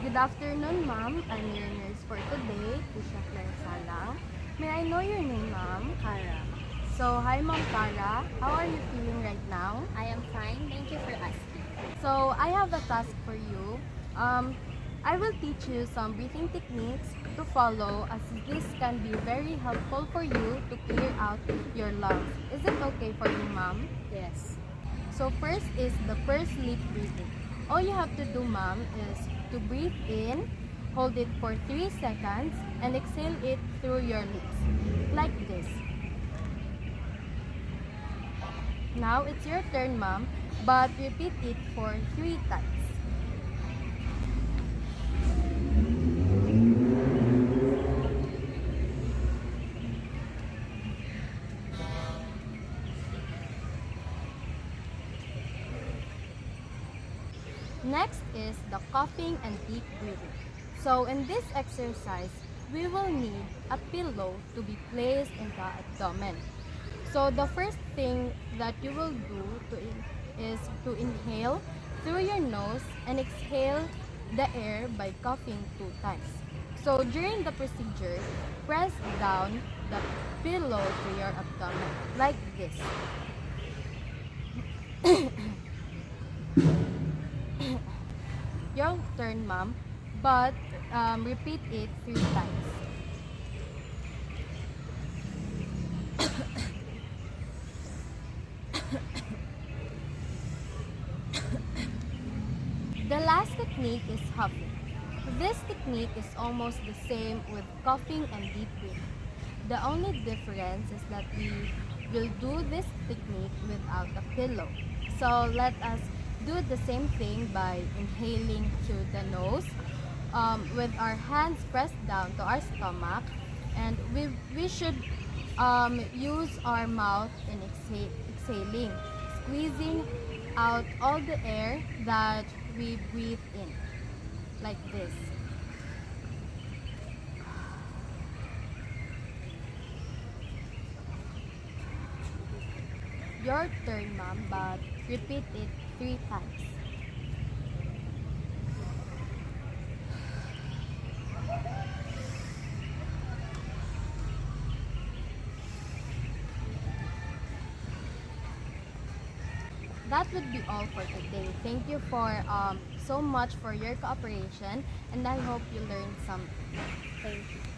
Good afternoon, ma'am. I'm your nurse for today, Tisha Claire Salang. May I know your name, ma'am? Kara. So, hi, Ma'am Cara. How are you feeling right now? I am fine. Thank you for asking. So, I have a task for you. I will teach you some breathing techniques to follow, as this can be very helpful for you to clear out your lungs. Is it okay for you, ma'am? Yes. So first is the pursed lip breathing. All you have to do, ma'am, is to breathe in, hold it for 3 seconds, and exhale it through your lips, like this. Now it's your turn, ma'am, but repeat it for 3 times. Next is the coughing and deep breathing. So in this exercise, we will need a pillow to be placed in the abdomen. So the first thing that you will do is to inhale through your nose and exhale the air by coughing 2 times. So during the procedure, press down the pillow to your abdomen like this. Your turn, ma'am, but repeat it 3 times. The last technique is huffing. This technique is almost the same with coughing and deep breathing. The only difference is that we will do this technique without a pillow. So let us do the same thing by inhaling through the nose with our hands pressed down to our stomach, and we should use our mouth in exhaling, squeezing out all the air that we breathe in, like this. Your turn, ma'am, but repeat it 3 times. That would be all for today. Thank you for so much for your cooperation, and I hope you learned something. Thank you.